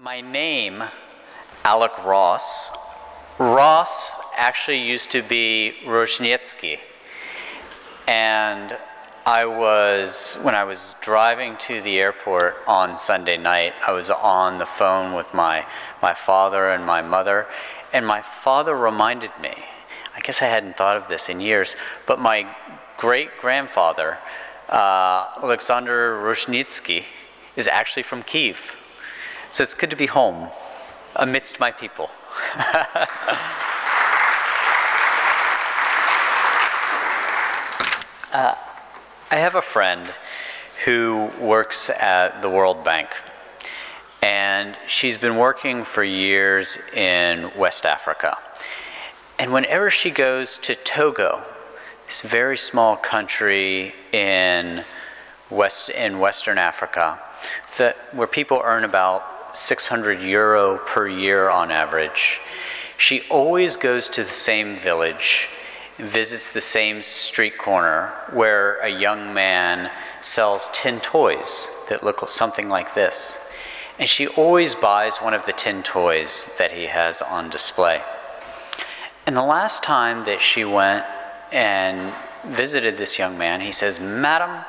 My name, Alec Ross. Ross actually used to be Rozhnetsky. And when I was driving to the airport on Sunday night, I was on the phone with my father and my mother, and my father reminded me, I guess I hadn't thought of this in years, but my great-grandfather, Alexander Rozhnetsky, is actually from Kyiv. So it's good to be home amidst my people. I have a friend who works at the World Bank, and she's been working for years in West Africa. And whenever she goes to Togo, this very small country in Western Africa, where people earn about 600 euro per year on average, she always goes to the same village, visits the same street corner where a young man sells tin toys that look something like this. And she always buys one of the tin toys that he has on display. And the last time that she went and visited this young man, he says, "Madam,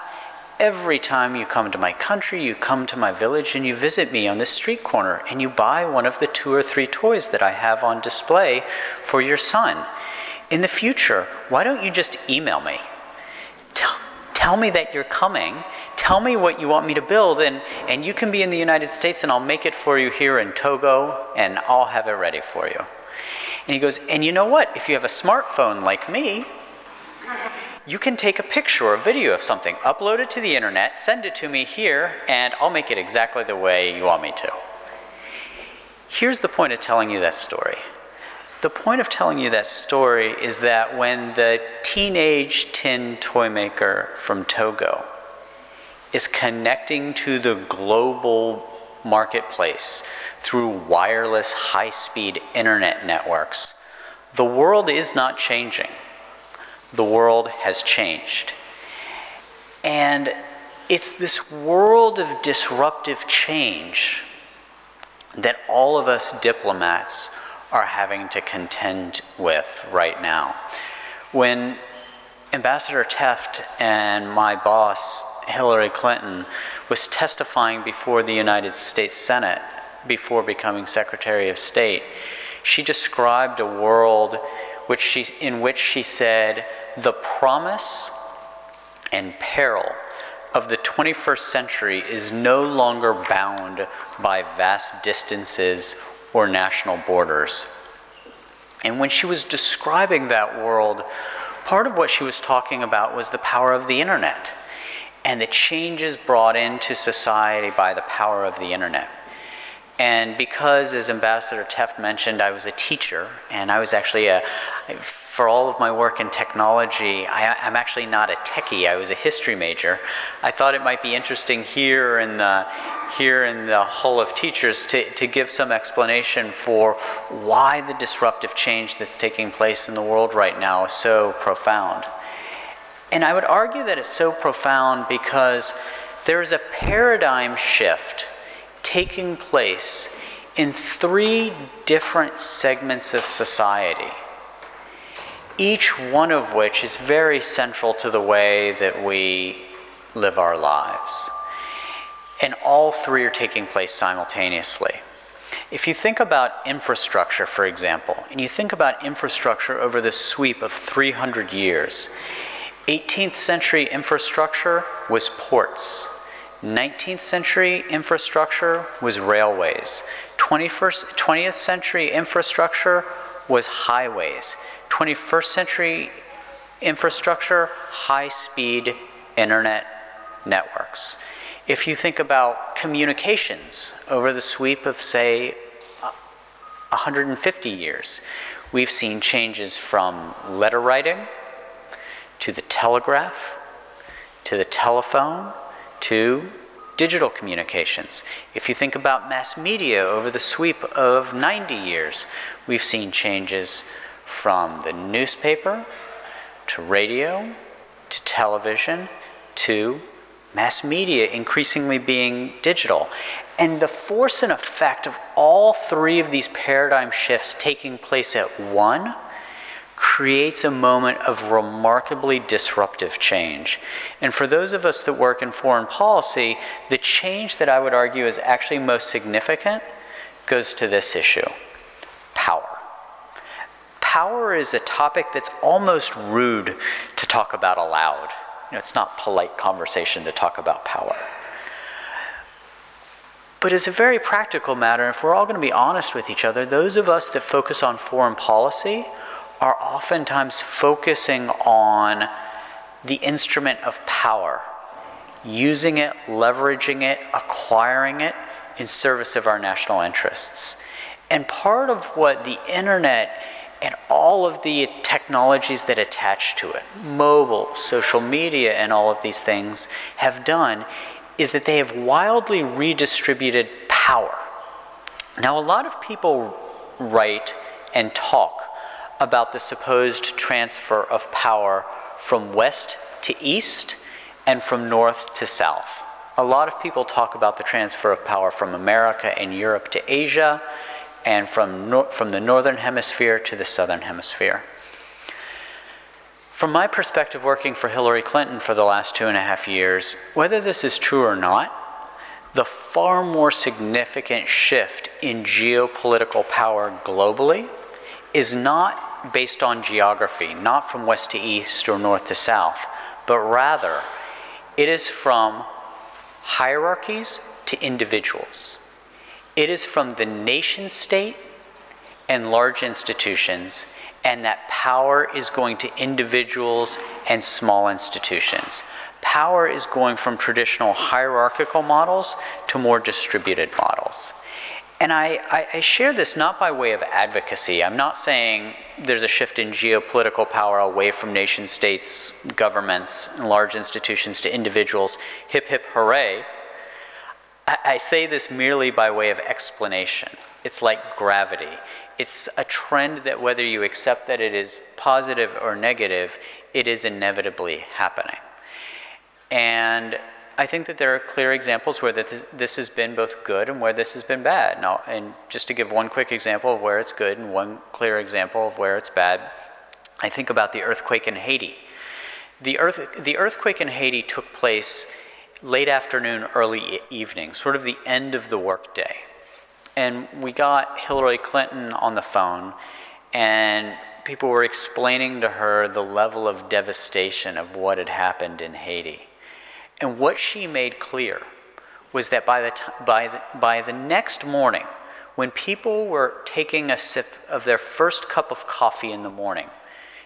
every time you come to my country, you come to my village and you visit me on this street corner and you buy one of the 2 or 3 toys that I have on display for your son. In the future, why don't you just email me? Tell me that you're coming, tell me what you want me to build, and you can be in the United States and I'll make it for you here in Togo and I'll have it ready for you." And he goes, "And you know what? If you have a smartphone like me, you can take a picture or a video of something, upload it to the internet, send it to me here, and I'll make it exactly the way you want me to." Here's the point of telling you that story. The point of telling you that story is that when the teenage tin toy maker from Togo is connecting to the global marketplace through wireless high-speed internet networks, the world is not changing. The world has changed. And it's this world of disruptive change that all of us diplomats are having to contend with right now. When Ambassador Teft and my boss, Hillary Clinton, was testifying before the United States Senate before becoming Secretary of State, she described a world in which she said, "The promise and peril of the 21st century is no longer bound by vast distances or national borders." And when she was describing that world, part of what she was talking about was the power of the internet and the changes brought into society by the power of the internet. And because, as Ambassador Teft mentioned, I was a teacher, and I was actually for all of my work in technology, I'm actually not a techie, I was a history major. I thought it might be interesting here in the Hall of Teachers to give some explanation for why the disruptive change that's taking place in the world right now is so profound. And I would argue that it's so profound because there's a paradigm shift taking place in 3 different segments of society, each one of which is very central to the way that we live our lives. And all 3 are taking place simultaneously. If you think about infrastructure, for example, and you think about infrastructure over the sweep of 300 years, 18th century infrastructure was ports. 19th century infrastructure was railways. 20th century infrastructure was highways. 21st century infrastructure, high-speed internet networks. If you think about communications over the sweep of, say, 150 years, we've seen changes from letter writing to the telegraph, to the telephone, to digital communications. If you think about mass media over the sweep of 90 years, we've seen changes from the newspaper, to radio, to television, to mass media increasingly being digital. And the force and effect of all three of these paradigm shifts taking place at one creates a moment of remarkably disruptive change. And for those of us that work in foreign policy, the change that I would argue is actually most significant goes to this issue: power. Power is a topic that's almost rude to talk about aloud. You know, it's not polite conversation to talk about power. But as a very practical matter, if we're all going to be honest with each other, those of us that focus on foreign policy are oftentimes focusing on the instrument of power, using it, leveraging it, acquiring it in service of our national interests. And part of what the internet and all of the technologies that attach to it, mobile, social media, and all of these things have done is that they have wildly redistributed power. Now, a lot of people write and talk about the supposed transfer of power from west to east and from north to south. A lot of people talk about the transfer of power from America and Europe to Asia, and from the northern hemisphere to the southern hemisphere. From my perspective, working for Hillary Clinton for the last 2.5 years, whether this is true or not, the far more significant shift in geopolitical power globally is not based on geography, not from west to east or north to south, but rather it is from hierarchies to individuals. It is from the nation state and large institutions, and that power is going to individuals and small institutions. Power is going from traditional hierarchical models to more distributed models. And I share this not by way of advocacy. I'm not saying there's a shift in geopolitical power away from nation states, governments, and large institutions to individuals. Hip, hip, hooray. I say this merely by way of explanation. It's like gravity. It's a trend that whether you accept that it is positive or negative, it is inevitably happening. And I think that there are clear examples where this has been both good and where this has been bad. Now, and just to give one quick example of where it's good and one clear example of where it's bad, I think about the earthquake in Haiti. The earthquake in Haiti took place late afternoon, early evening, sort of the end of the workday. And we got Hillary Clinton on the phone, and people were explaining to her the level of devastation of what had happened in Haiti. And what she made clear was that by the next morning, when people were taking a sip of their first cup of coffee in the morning,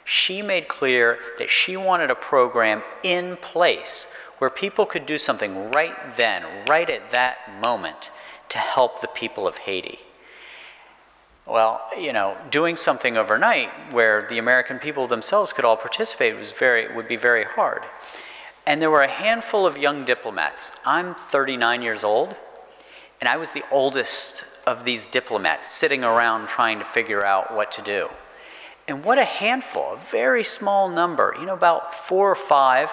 she made clear that she wanted a program in place where people could do something right then, right at that moment, to help the people of Haiti. Well, you know, doing something overnight where the American people themselves could all participate would be very hard. And there were a handful of young diplomats. I'm 39 years old, and I was the oldest of these diplomats sitting around trying to figure out what to do. And what a handful, a very small number, you know, about 4 or 5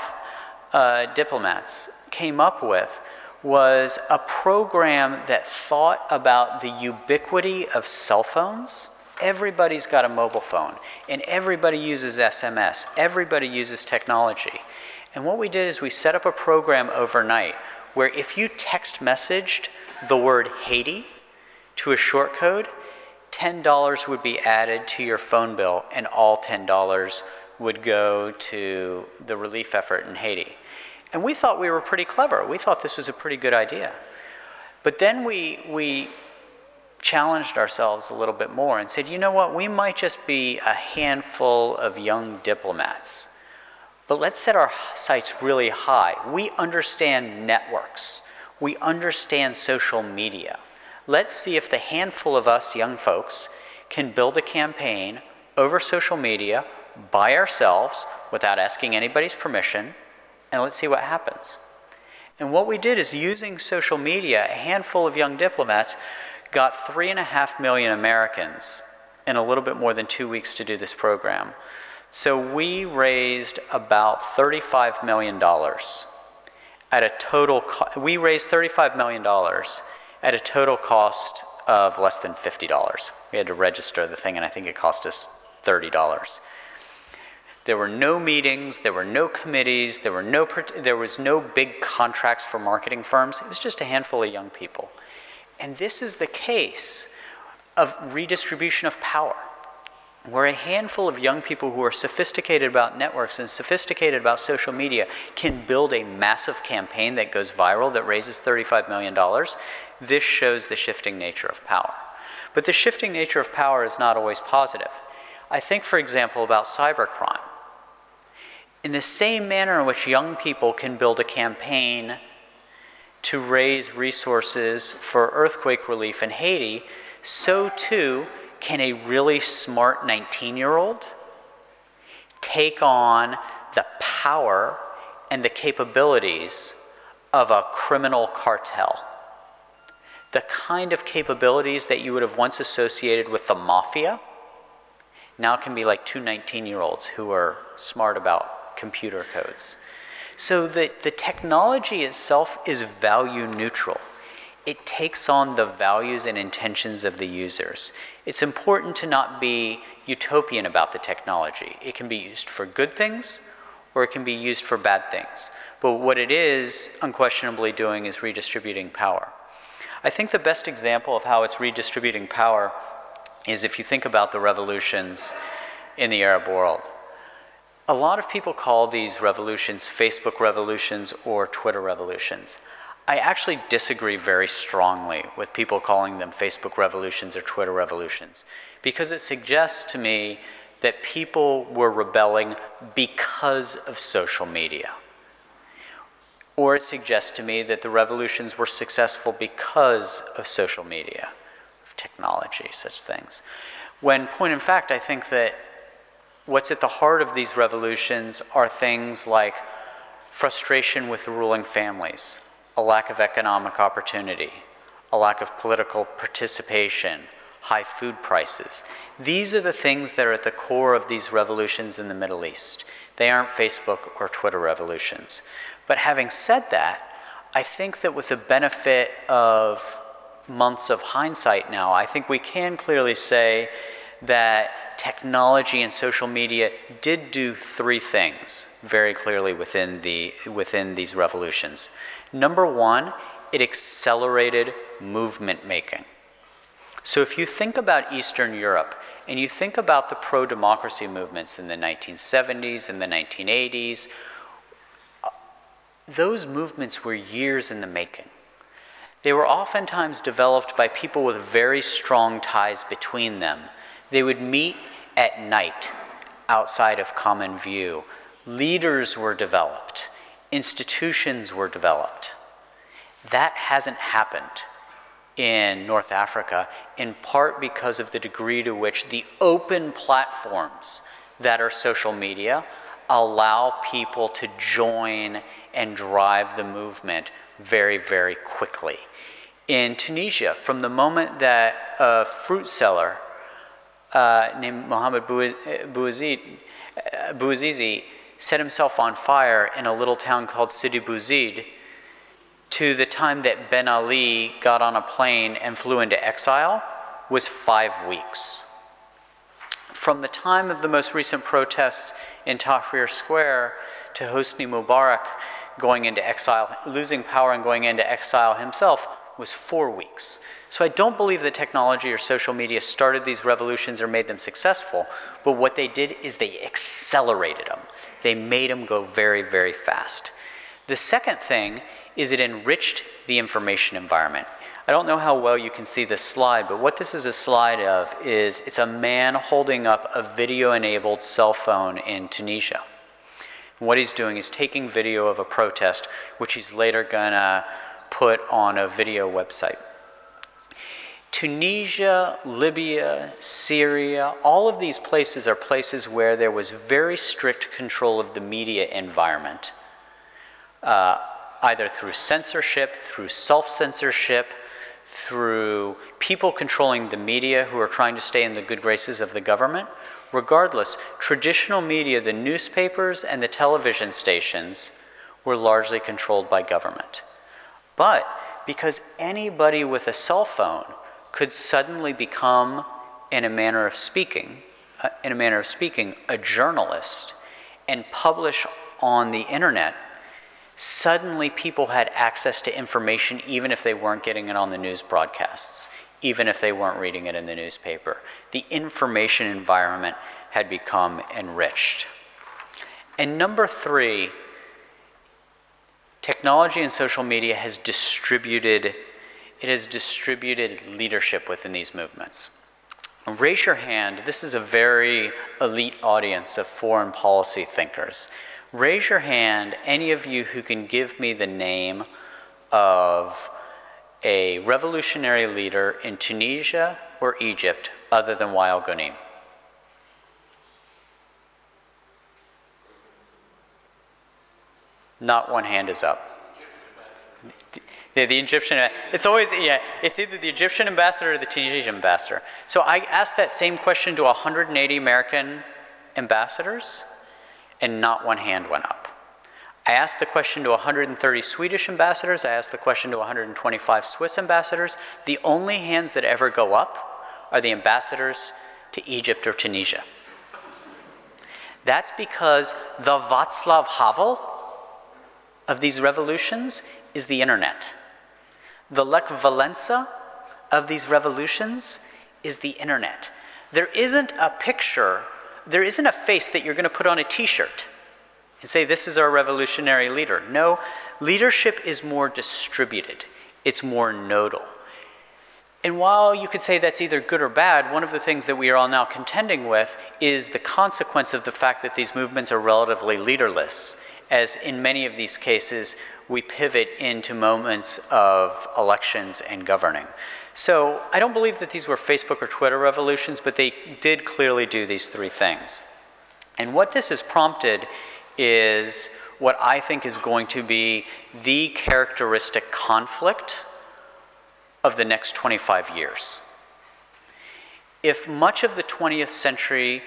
diplomats came up with was a program that thought about the ubiquity of cell phones. Everybody's got a mobile phone, and everybody uses SMS. Everybody uses technology. And what we did is we set up a program overnight where if you text messaged the word Haiti to a short code, $10 would be added to your phone bill, and all $10 would go to the relief effort in Haiti. And we thought we were pretty clever. We thought this was a pretty good idea. But then we challenged ourselves a little bit more and said, you know what, we might just be a handful of young diplomats, but let's set our sights really high. We understand networks. We understand social media. Let's see if the handful of us young folks can build a campaign over social media by ourselves without asking anybody's permission, and let's see what happens. And what we did is, using social media, a handful of young diplomats got 3.5 million Americans in a little bit more than 2 weeks to do this program. So we raised about $35 million. at a total, we raised $35 million at a total cost of less than $50. We had to register the thing, and I think it cost us $30. There were no meetings, there were no committees, there was no big contracts for marketing firms. It was just a handful of young people. And this is the case of redistribution of power, where a handful of young people who are sophisticated about networks and sophisticated about social media can build a massive campaign that goes viral that raises $35 million. This shows the shifting nature of power. But the shifting nature of power is not always positive. I think, for example, about cybercrime. In the same manner in which young people can build a campaign to raise resources for earthquake relief in Haiti, so too can a really smart 19-year-old take on the power and the capabilities of a criminal cartel. The kind of capabilities that you would have once associated with the mafia now can be like two 19-year-olds who are smart about computer codes. So the technology itself is value neutral. It takes on the values and intentions of the users. It's important to not be utopian about the technology. It can be used for good things, or it can be used for bad things. But what it is unquestionably doing is redistributing power. I think the best example of how it's redistributing power is if you think about the revolutions in the Arab world. A lot of people call these revolutions Facebook revolutions or Twitter revolutions. I actually disagree very strongly with people calling them Facebook revolutions or Twitter revolutions, because it suggests to me that people were rebelling because of social media. Or it suggests to me that the revolutions were successful because of social media, of technology, such things. When, point in fact, I think that what's at the heart of these revolutions are things like frustration with the ruling families, a lack of economic opportunity, a lack of political participation, high food prices. These are the things that are at the core of these revolutions in the Middle East. They aren't Facebook or Twitter revolutions. But having said that, I think that with the benefit of months of hindsight now, I think we can clearly say that technology and social media did do three things very clearly within these revolutions. Number one, it accelerated movement making. So if you think about Eastern Europe, and you think about the pro-democracy movements in the 1970s and the 1980s, those movements were years in the making. They were oftentimes developed by people with very strong ties between them. They would meet at night outside of common view. Leaders were developed. Institutions were developed. That hasn't happened in North Africa, in part because of the degree to which the open platforms that are social media allow people to join and drive the movement very, very quickly. In Tunisia, from the moment that a fruit seller named Mohamed Bouazizi set himself on fire in a little town called Sidi Bouzid, to the time that Ben Ali got on a plane and flew into exile, was 5 weeks. From the time of the most recent protests in Tahrir Square to Hosni Mubarak going into exile, losing power and going into exile himself, was 4 weeks. So I don't believe that technology or social media started these revolutions or made them successful, but what they did is they accelerated them. They made them go very, very fast. The second thing is it enriched the information environment. I don't know how well you can see this slide, but what this is a slide of is it's a man holding up a video-enabled cell phone in Tunisia. And what he's doing is taking video of a protest, which he's later gonna put on a video website. Tunisia, Libya, Syria, all of these places are places where there was very strict control of the media environment, either through censorship, through self-censorship, through people controlling the media who are trying to stay in the good graces of the government. Regardless, traditional media, the newspapers and the television stations, were largely controlled by government. But because anybody with a cell phone could suddenly become, in a manner of speaking, a journalist and publish on the internet, suddenly people had access to information even if they weren't getting it on the news broadcasts, even if they weren't reading it in the newspaper. The information environment had become enriched. And number three, technology and social media has distributed leadership within these movements. Raise your hand. This is a very elite audience of foreign policy thinkers. Raise your hand, any of you who can give me the name of a revolutionary leader in Tunisia or Egypt other than Wael Ghonim. Not one hand is up. The Egyptian, it's always, yeah, it's either the Egyptian ambassador or the Tunisian ambassador. So I asked that same question to 180 American ambassadors, and not one hand went up. I asked the question to 130 Swedish ambassadors. I asked the question to 125 Swiss ambassadors. The only hands that ever go up are the ambassadors to Egypt or Tunisia. That's because the Václav Havel of these revolutions is the internet. The Lech Walesa of these revolutions is the internet. There isn't a picture, there isn't a face that you're going to put on a t-shirt and say, this is our revolutionary leader. No, leadership is more distributed. It's more nodal. And while you could say that's either good or bad, one of the things that we are all now contending with is the consequence of the fact that these movements are relatively leaderless, as in many of these cases, we pivot into moments of elections and governing. So I don't believe that these were Facebook or Twitter revolutions, but they did clearly do these three things. And what this has prompted is what I think is going to be the characteristic conflict of the next 25 years. If much of the 20th century,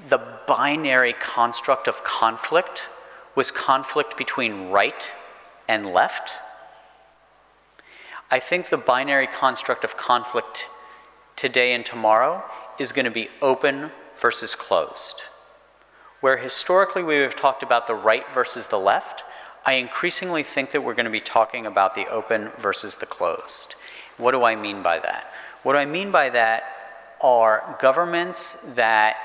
the binary construct of conflict was conflict between right and left, I think the binary construct of conflict today and tomorrow is going to be open versus closed. Where historically we have talked about the right versus the left, I increasingly think that we're going to be talking about the open versus the closed. What do I mean by that? What I mean by that are governments that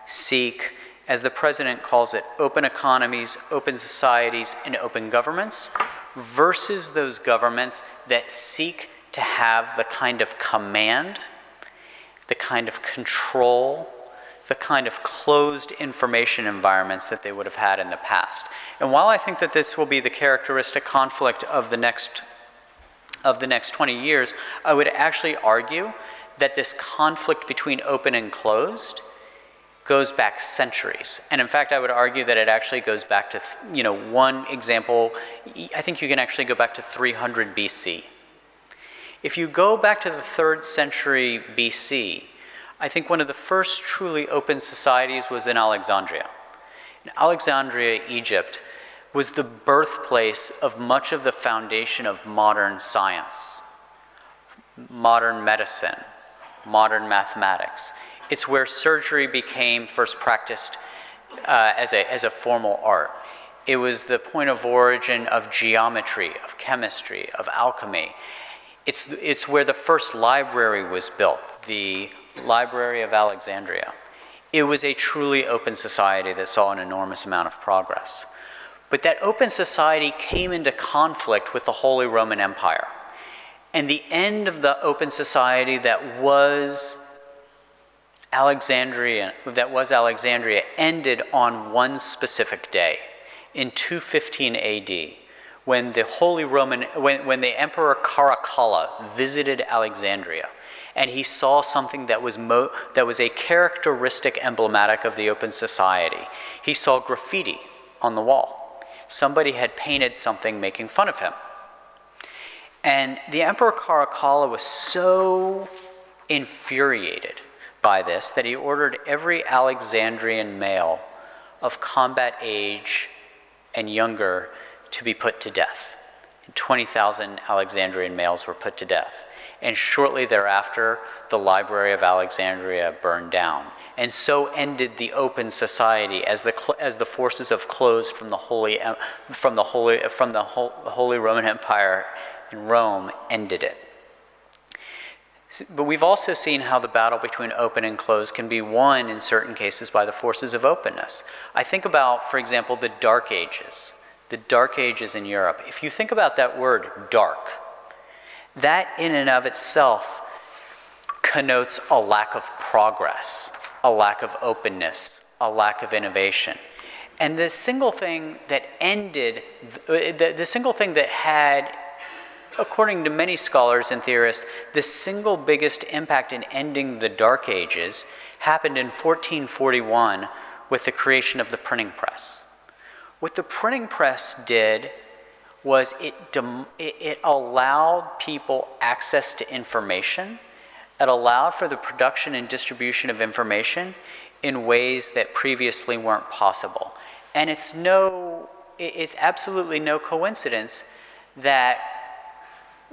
seek, as the president calls it, open economies, open societies, and open governments, versus those governments that seek to have the kind of command, the kind of control, the kind of closed information environments that they would have had in the past. And while I think that this will be the characteristic conflict of the next 20 years, I would actually argue that this conflict between open and closed goes back centuries. And in fact, I would argue that it actually goes back to, one example, I think you can actually go back to 300 BC. If you go back to the 3rd century BC, I think one of the first truly open societies was in Alexandria. In Alexandria, Egypt, was the birthplace of much of the foundation of modern science, modern medicine, modern mathematics. It's where surgery became first practiced as a formal art. It was the point of origin of geometry, of chemistry, of alchemy. It's where the first library was built, the Library of Alexandria. It was a truly open society that saw an enormous amount of progress. But that open society came into conflict with the Holy Roman Empire. And the end of the open society that was Alexandria ended on one specific day in 215 AD, when the when the Emperor Caracalla visited Alexandria, and he saw something that was a characteristic emblematic of the open society. He saw graffiti on the wall. Somebody had painted something making fun of him. And the Emperor Caracalla was so infuriated by this that he ordered every Alexandrian male of combat age and younger to be put to death. 20,000 Alexandrian males were put to death. And shortly thereafter, the Library of Alexandria burned down. And so ended the open society as the forces of closed from the Holy Roman Empire in Rome ended it. But we've also seen how the battle between open and closed can be won in certain cases by the forces of openness. I think about, for example, the Dark Ages. The Dark Ages in Europe. If you think about that word, dark, that in and of itself connotes a lack of progress, a lack of openness, a lack of innovation. And the single thing that ended, the single thing that had, according to many scholars and theorists, the single biggest impact in ending the Dark Ages happened in 1441 with the creation of the printing press. What the printing press did was it allowed people access to information. It allowed for the production and distribution of information in ways that previously weren't possible. And it's absolutely no coincidence that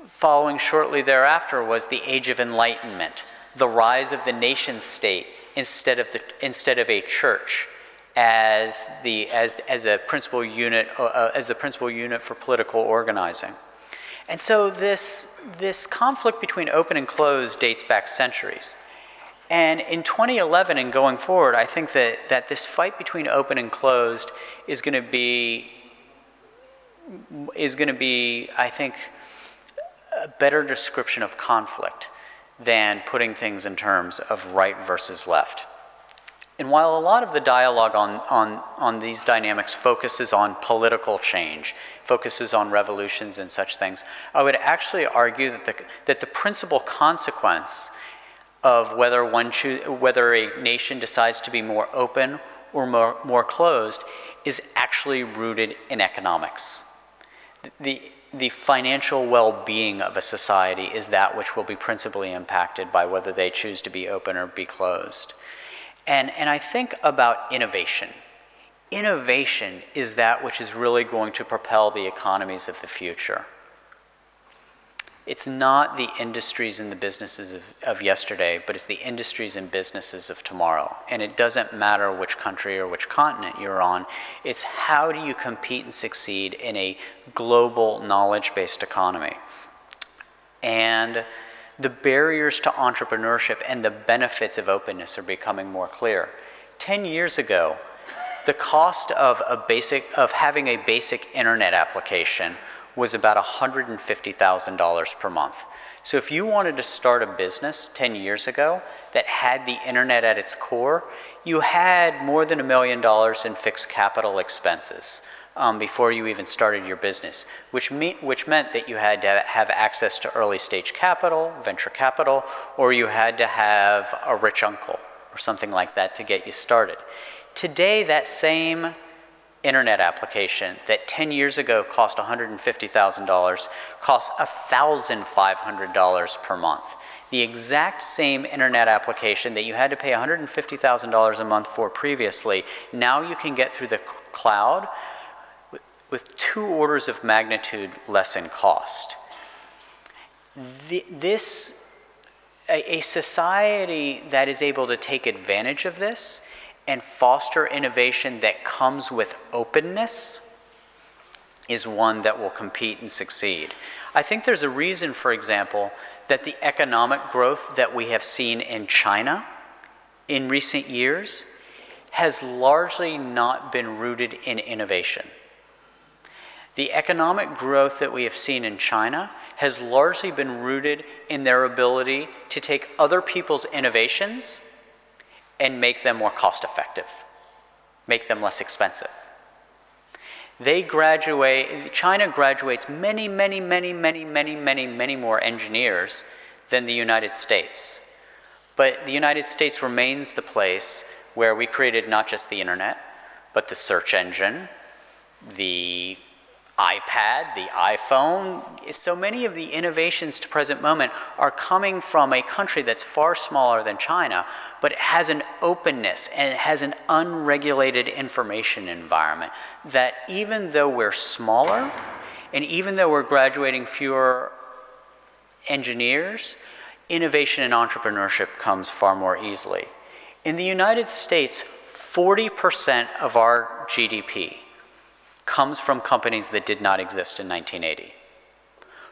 following shortly thereafter was the Age of Enlightenment, the rise of the nation state instead of a church as the principal unit for political organizing. And so this conflict between open and closed dates back centuries. And in 2011 and going forward, I think that this fight between open and closed is going to be, I think, a better description of conflict than putting things in terms of right versus left. And while a lot of the dialogue on these dynamics focuses on political change, focuses on revolutions and such things, I would actually argue that the principal consequence of whether a nation decides to be more open or more closed is actually rooted in economics. The financial well-being of a society is that which will be principally impacted by whether they choose to be open or be closed. And I think about innovation. Innovation is that which is really going to propel the economies of the future. It's not the industries and the businesses of yesterday, but it's the industries and businesses of tomorrow. And it doesn't matter which country or which continent you're on. It's how do you compete and succeed in a global knowledge-based economy. And the barriers to entrepreneurship and the benefits of openness are becoming more clear. 10 years ago, the cost of having a basic internet application was about $150,000 per month. So if you wanted to start a business 10 years ago that had the internet at its core, you had more than $1 million in fixed capital expenses before you even started your business, which meant that you had to have access to early stage capital, venture capital, or you had to have a rich uncle or something like that to get you started. Today, that same internet application that 10 years ago cost $150,000 costs $1,500 per month. The exact same internet application that you had to pay $150,000 a month for previously, now you can get through the cloud with 2 orders of magnitude less in cost. A society that is able to take advantage of this and foster innovation that comes with openness is one that will compete and succeed. I think there's a reason, for example, that the economic growth that we have seen in China in recent years has largely not been rooted in innovation. The economic growth that we have seen in China has largely been rooted in their ability to take other people's innovations and make them more cost-effective, make them less expensive. China graduates many more engineers than the United States. But the United States remains the place where we created not just the internet, but the search engine, the iPad, the iPhone. So many of the innovations to present moment are coming from a country that's far smaller than China, but it has an openness and it has an unregulated information environment that even though we're smaller and even though we're graduating fewer engineers, innovation and entrepreneurship comes far more easily. In the United States, 40% of our GDP comes from companies that did not exist in 1980.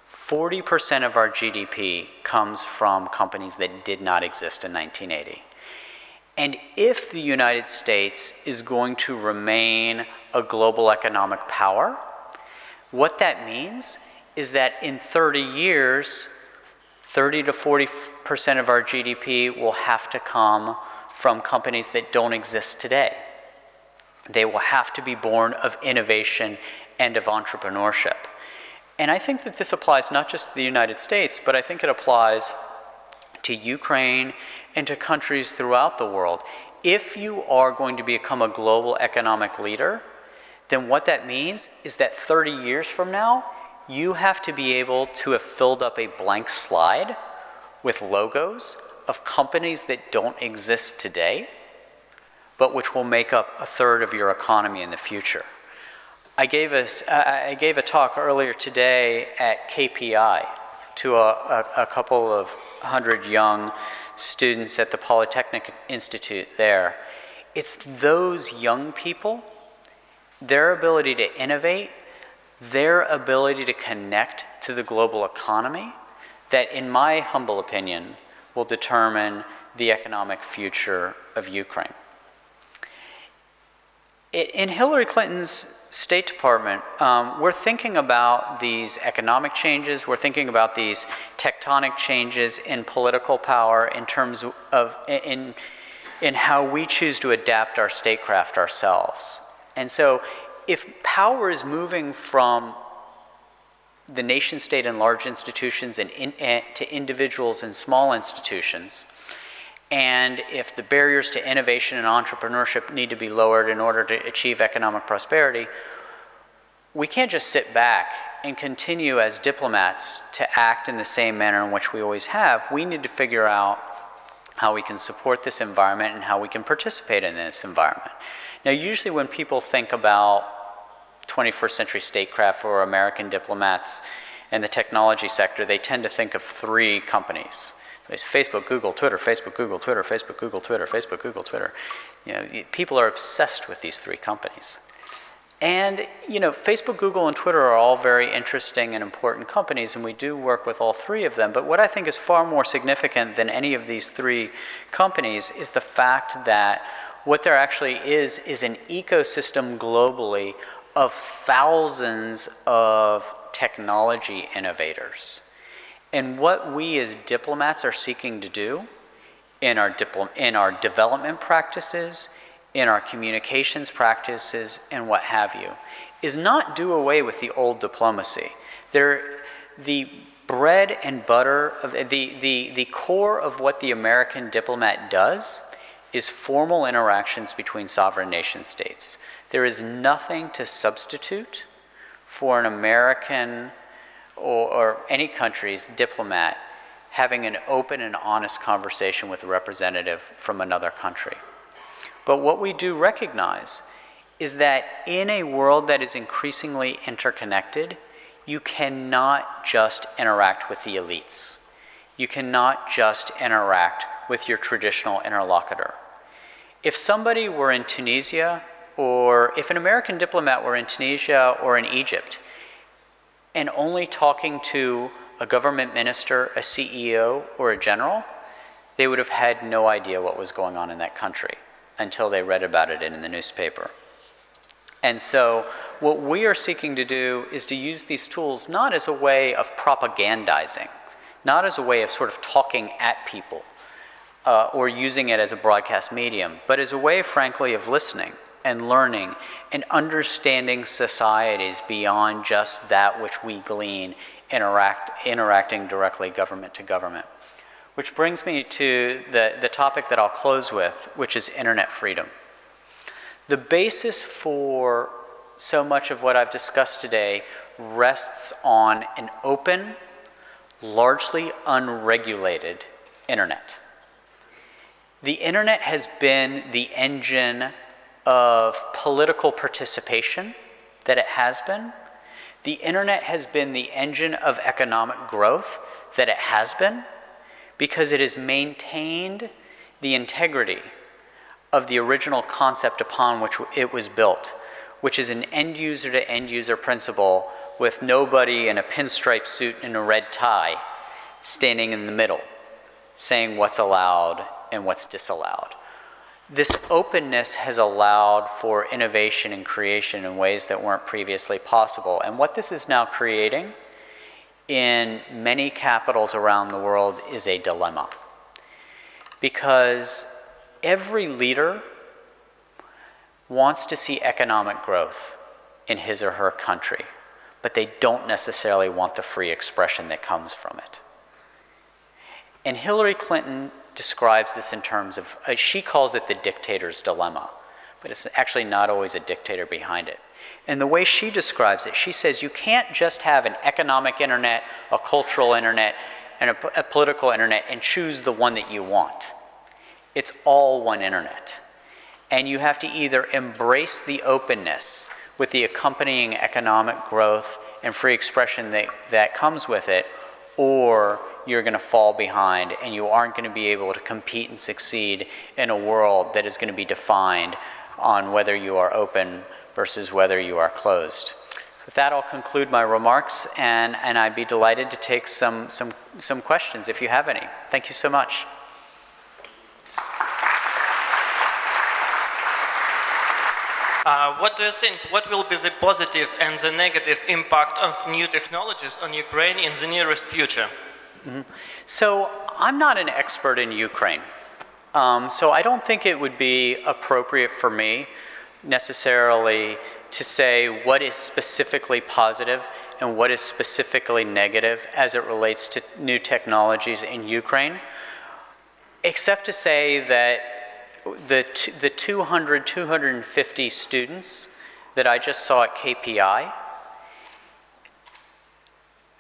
40% of our GDP comes from companies that did not exist in 1980. And if the United States is going to remain a global economic power, what that means is that in 30 years, 30 to 40% of our GDP will have to come from companies that don't exist today. They will have to be born of innovation and of entrepreneurship. And I think that this applies not just to the United States, but I think it applies to Ukraine and to countries throughout the world. If you are going to become a global economic leader, then what that means is that 30 years from now, you have to be able to have filled up a blank slide with logos of companies that don't exist today, but which will make up a third of your economy in the future. I gave a talk earlier today at KPI to a couple of hundred young students at the Polytechnic Institute there. It's those young people, their ability to innovate, their ability to connect to the global economy, that in my humble opinion will determine the economic future of Ukraine. In Hillary Clinton's State Department, we're thinking about these economic changes, we're thinking about these tectonic changes in political power in terms of in how we choose to adapt our statecraft ourselves. And so if power is moving from the nation state and large institutions and to individuals and small institutions, and if the barriers to innovation and entrepreneurship need to be lowered in order to achieve economic prosperity, we can't just sit back and continue as diplomats to act in the same manner in which we always have. We need to figure out how we can support this environment and how we can participate in this environment. Now, usually when people think about 21st century statecraft or American diplomats in the technology sector, they tend to think of three companies. It's Facebook, Google, Twitter, Facebook, Google, Twitter, Facebook, Google, Twitter, Facebook, Google, Twitter. You know, people are obsessed with these three companies. And, you know, Facebook, Google, and Twitter are all very interesting and important companies, and we do work with all three of them. But what I think is far more significant than any of these three companies is the fact that what there actually is an ecosystem globally of thousands of technology innovators. And what we as diplomats are seeking to do in our development practices, in our communications practices, and what have you, is not do away with the old diplomacy. The bread and butter, of the core of what the American diplomat does is formal interactions between sovereign nation states. There is nothing to substitute for an American or any country's diplomat having an open and honest conversation with a representative from another country. But what we do recognize is that in a world that is increasingly interconnected, you cannot just interact with the elites. You cannot just interact with your traditional interlocutor. If somebody were in Tunisia, or if an American diplomat were in Tunisia or in Egypt, and only talking to a government minister, a CEO, or a general, they would have had no idea what was going on in that country until they read about it in the newspaper. And so what we are seeking to do is to use these tools not as a way of propagandizing, not as a way of sort of talking at people or using it as a broadcast medium, but as a way, frankly, of listening and learning and understanding societies beyond just that which we glean interacting directly government to government. Which brings me to the topic that I'll close with, which is internet freedom. The basis for so much of what I've discussed today rests on an open, largely unregulated internet. The internet has been the engine of political participation that it has been. The internet has been the engine of economic growth that it has been, because it has maintained the integrity of the original concept upon which it was built, which is an end-user to end-user principle with nobody in a pinstripe suit and a red tie standing in the middle saying what's allowed and what's disallowed. This openness has allowed for innovation and creation in ways that weren't previously possible. And what this is now creating in many capitals around the world is a dilemma. Because every leader wants to see economic growth in his or her country, but they don't necessarily want the free expression that comes from it. And Hillary Clinton describes this in terms of, she calls it the dictator's dilemma, but it's actually not always a dictator behind it. And the way she describes it, she says you can't just have an economic internet, a cultural internet, and a political internet and choose the one that you want. It's all one internet. And you have to either embrace the openness with the accompanying economic growth and free expression that comes with it, or you're going to fall behind and you aren't going to be able to compete and succeed in a world that is going to be defined on whether you are open versus whether you are closed. With that, I'll conclude my remarks, and I'd be delighted to take some questions if you have any. Thank you so much. What do you think? What will be the positive and the negative impact of new technologies on Ukraine in the nearest future? Mm-hmm. So I'm not an expert in Ukraine. So I don't think it would be appropriate for me necessarily to say what is specifically positive and what is specifically negative as it relates to new technologies in Ukraine, except to say that the 200, 250 students that I just saw at KPI,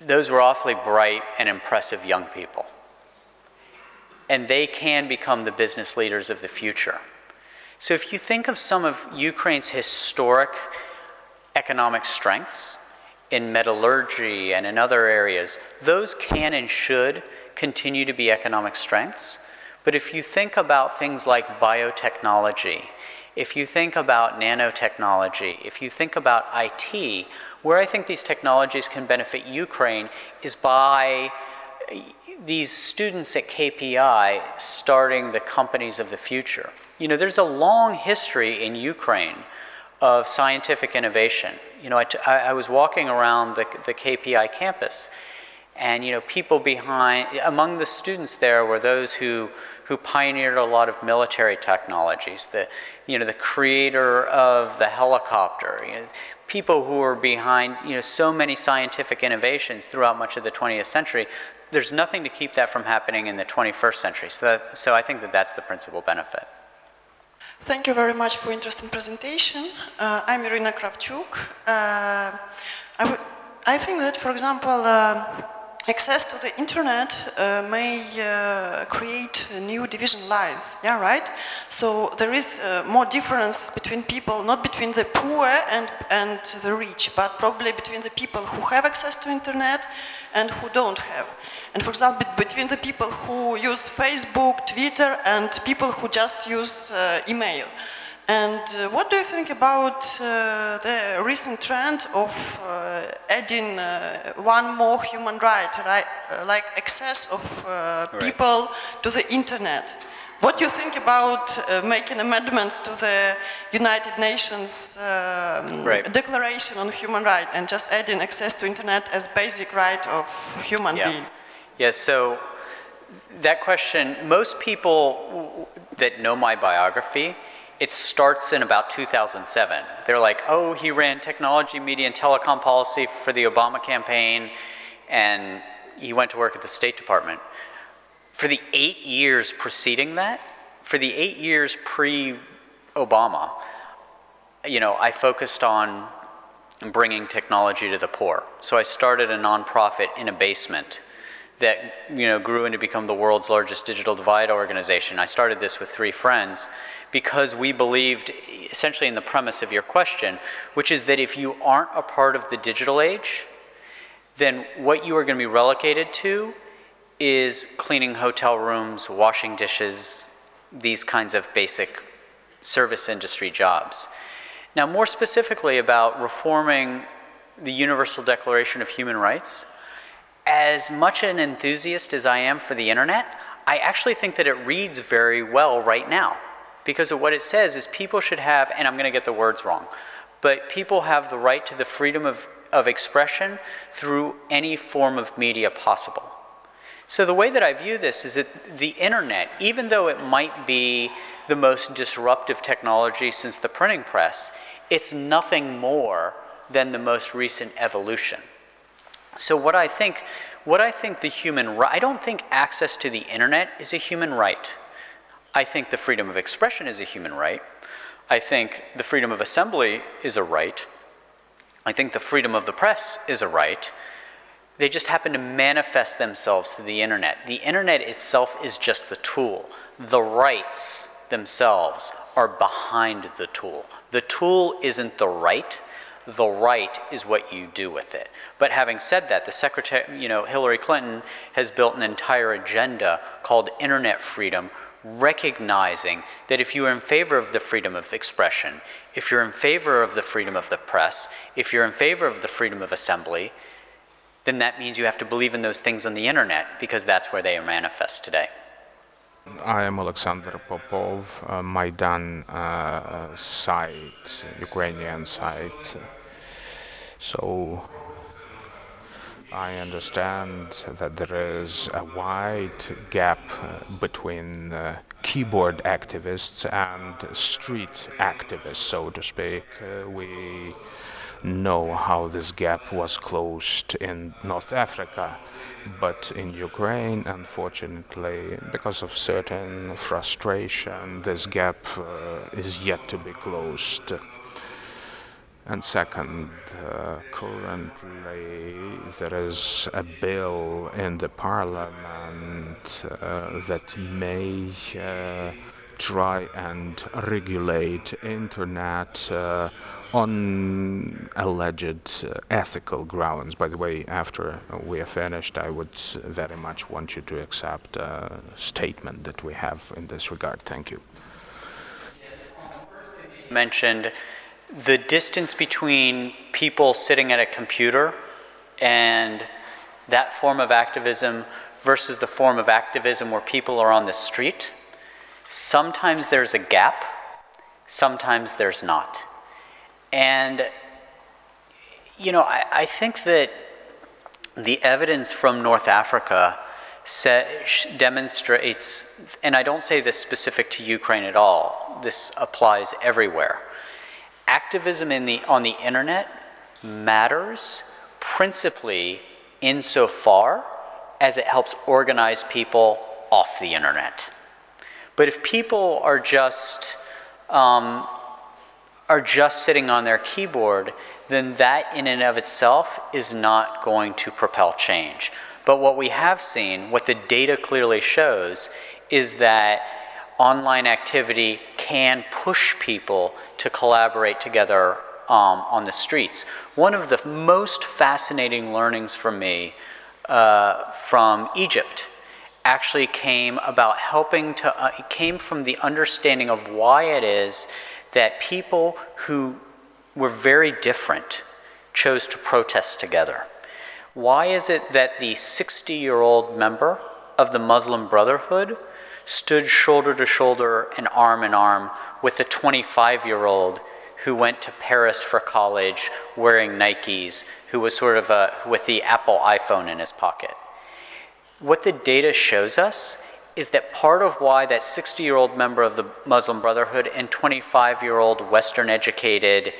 those were awfully bright and impressive young people. And they can become the business leaders of the future. So if you think of some of Ukraine's historic economic strengths in metallurgy and in other areas, those can and should continue to be economic strengths. But if you think about things like biotechnology, if you think about nanotechnology, if you think about IT, where I think these technologies can benefit Ukraine is by these students at KPI starting the companies of the future. You know, there's a long history in Ukraine of scientific innovation. You know, I was walking around the KPI campus, and you know, people among the students there were those who pioneered a lot of military technologies. The creator of the helicopter. You know, people who were behind so many scientific innovations throughout much of the 20th century. There's nothing to keep that from happening in the 21st century. So I think that that's the principal benefit. Thank you very much for interesting presentation. I'm Irina Kravchuk. I think that, for example, access to the internet may create new division lines, yeah, right? So there is more difference between people, not between the poor and the rich, but probably between the people who have access to internet and who don't have. And for example, between the people who use Facebook, Twitter, and people who just use email. And what do you think about the recent trend of adding one more human right, like access of people to the internet? What do you think about making amendments to the United Nations Declaration on Human Rights and just adding access to internet as basic right of human being? Yes, so that question, most people that know my biography, it starts in about 2007. They're like, oh, he ran technology, media, and telecom policy for the Obama campaign, and he went to work at the State Department. For the 8 years preceding that, for the 8 years pre-Obama, I focused on bringing technology to the poor. So I started a nonprofit in a basement that grew into become the world's largest digital divide organization. I started this with 3 friends because we believed essentially in the premise of your question, which is that if you aren't a part of the digital age, then what you are going to be relegated to is cleaning hotel rooms, washing dishes, these kinds of basic service industry jobs. Now, more specifically about reforming the Universal Declaration of Human Rights, as much an enthusiast as I am for the internet, I actually think that it reads very well right now, because of what it says is people should have, and I'm going to get the words wrong, but people have the right to the freedom of expression through any form of media possible. So the way that I view this is that the internet, even though it might be the most disruptive technology since the printing press, it's nothing more than the most recent evolution. So what I think the human right, I don't think access to the internet is a human right. I think the freedom of expression is a human right. I think the freedom of assembly is a right. I think the freedom of the press is a right. They just happen to manifest themselves through the internet. The internet itself is just the tool. The rights themselves are behind the tool. The tool isn't the right. The right is what you do with it. But having said that, the Secretary, Hillary Clinton has built an entire agenda called internet freedom, recognizing that if you are in favor of the freedom of expression, if you're in favor of the freedom of the press, if you're in favor of the freedom of assembly, then that means you have to believe in those things on the internet, because that's where they are manifest today. I am Alexander Popov, Maidan site, Ukrainian site. So I understand that there is a wide gap between keyboard activists and street activists, so to speak. We know how this gap was closed in North Africa, but in Ukraine, unfortunately, because of certain frustration, this gap is yet to be closed. And second, currently there is a bill in the parliament that may try and regulate internet on alleged ethical grounds. By the way, after we are finished, I would very much want you to accept a statement that we have in this regard. Thank you. Mentioned the distance between people sitting at a computer and that form of activism versus the form of activism where people are on the street. Sometimes there's a gap, sometimes there's not. And, I think that the evidence from North Africa demonstrates, and I don't say this specific to Ukraine at all, this applies everywhere. Activism on the internet matters principally insofar as it helps organize people off the internet. But if people are just sitting on their keyboard, then that in and of itself is not going to propel change. But what we have seen, what the data clearly shows, is that online activity can push people to collaborate together on the streets. One of the most fascinating learnings for me from Egypt actually came came from the understanding of why it is that people who were very different chose to protest together. Why is it that the 60-year-old member of the Muslim Brotherhood stood shoulder to shoulder and arm in arm with the 25-year-old who went to Paris for college wearing Nikes, who was sort of with the Apple iPhone in his pocket? What the data shows us is that part of why that 60-year-old member of the Muslim Brotherhood and 25-year-old Western-educated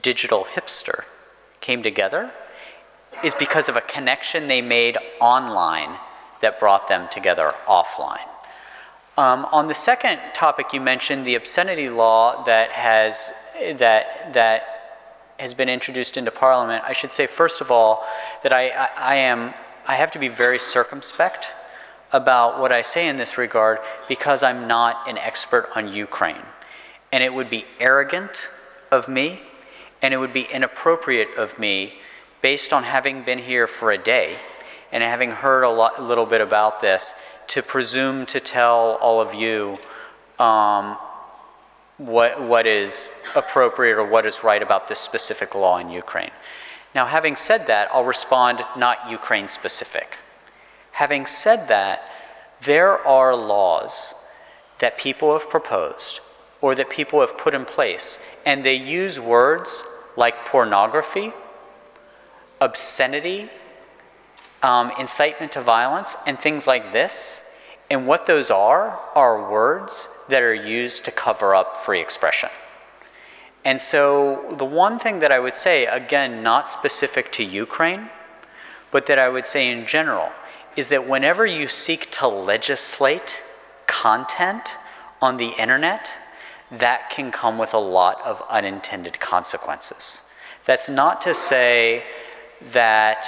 digital hipster came together is because of a connection they made online that brought them together offline. On the second topic you mentioned, the Obscenity Law that has been introduced into Parliament, I should say, first of all, that I have to be very circumspect about what I say in this regard because I'm not an expert on Ukraine. And it would be arrogant of me, and it would be inappropriate of me, based on having been here for a day and having heard a little bit about this, to presume to tell all of you what is appropriate or what is right about this specific law in Ukraine. Now, having said that, I'll respond not Ukraine specific. Having said that, there are laws that people have proposed or that people have put in place, and they use words like pornography, obscenity, incitement to violence, and things like this. And what those are words that are used to cover up free expression. And so the one thing that I would say, again, not specific to Ukraine, but that I would say in general, is that whenever you seek to legislate content on the internet, that can come with a lot of unintended consequences. That's not to say that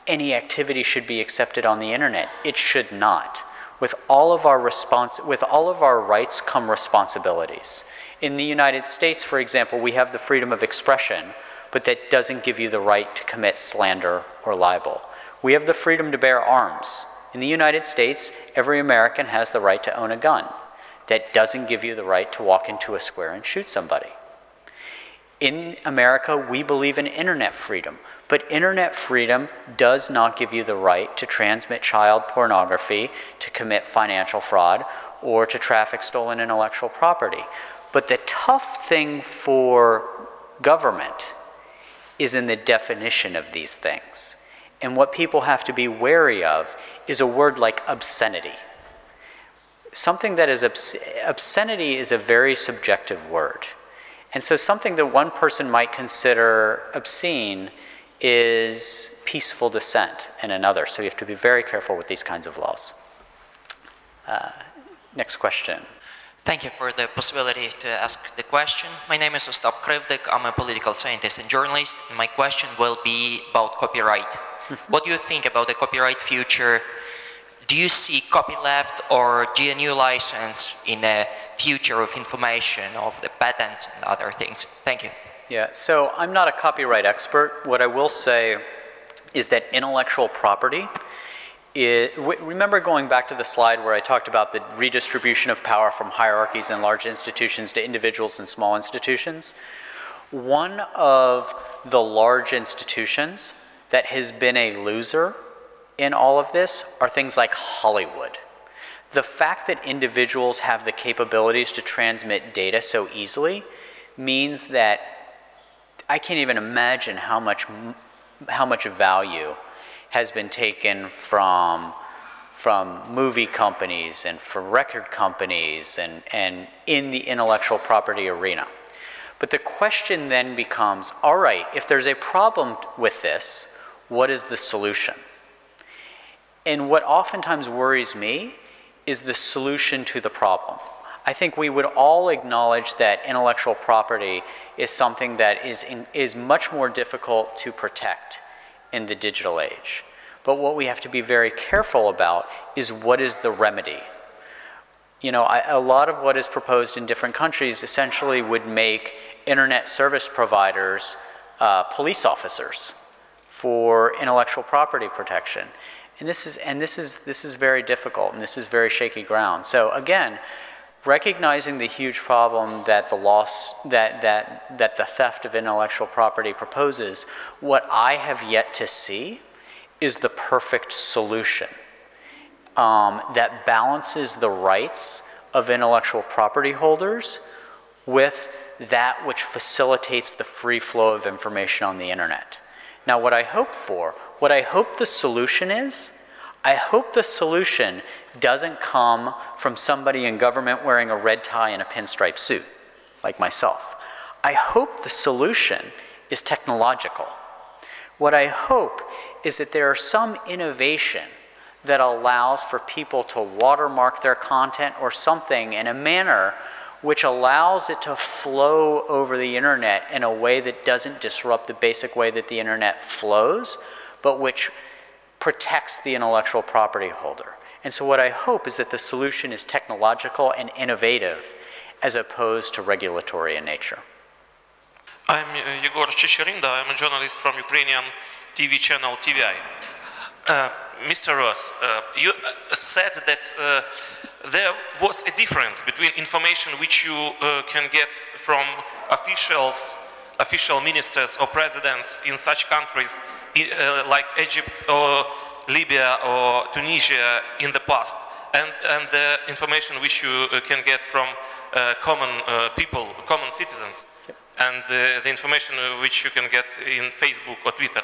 any activity should be accepted on the internet. It should not. With all of our rights come responsibilities. In the United States, for example, we have the freedom of expression, but that doesn't give you the right to commit slander or libel. We have the freedom to bear arms. In the United States, every American has the right to own a gun. That doesn't give you the right to walk into a square and shoot somebody. In America, we believe in internet freedom, but internet freedom does not give you the right to transmit child pornography, to commit financial fraud, or to traffic stolen intellectual property. But the tough thing for government is in the definition of these things. And what people have to be wary of is a word like obscenity. Something that is obscenity is a very subjective word. And so something that one person might consider obscene is peaceful dissent in another. So you have to be very careful with these kinds of laws. Next question. Thank you for the possibility to ask the question. My name is Ostap Krivdik. I'm a political scientist and journalist. And my question will be about copyright. What do you think about the copyright future? Do you see copyleft or GNU license in the future of information, of the patents and other things? Thank you. Yeah, so I'm not a copyright expert. What I will say is that intellectual property remember going back to the slide where I talked about the redistribution of power from hierarchies in large institutions to individuals in small institutions? One of the large institutions that has been a loser in all of this are things like Hollywood. The fact that individuals have the capabilities to transmit data so easily means that I can't even imagine how much value has been taken from movie companies and from record companies and in the intellectual property arena. But the question then becomes, all right, if there's a problem with this, what is the solution? And what oftentimes worries me is the solution to the problem. I think we would all acknowledge that intellectual property is something that is much more difficult to protect in the digital age. But what we have to be very careful about is what is the remedy. You know, a lot of what is proposed in different countries essentially would make internet service providers police officers for intellectual property protection. And this is very difficult, and this is very shaky ground. So again, recognizing the huge problem that the loss, that the theft of intellectual property proposes, what I have yet to see is the perfect solution that balances the rights of intellectual property holders with that which facilitates the free flow of information on the internet. Now, what I hope the solution is, I hope the solution doesn't come from somebody in government wearing a red tie and a pinstripe suit, like myself. I hope the solution is technological. What I hope is that there are some innovation that allows for people to watermark their content or something in a manner which allows it to flow over the internet in a way that doesn't disrupt the basic way that the internet flows, but which protects the intellectual property holder. And so what I hope is that the solution is technological and innovative as opposed to regulatory in nature. I'm Yegor Checherinda. I'm a journalist from Ukrainian TV channel TVI. Mr. Ross, you said that there was a difference between information which you can get from official ministers or presidents in such countries like Egypt or Libya or Tunisia in the past, and the information which you can get from common people, common citizens, yep. And the information which you can get in Facebook or Twitter.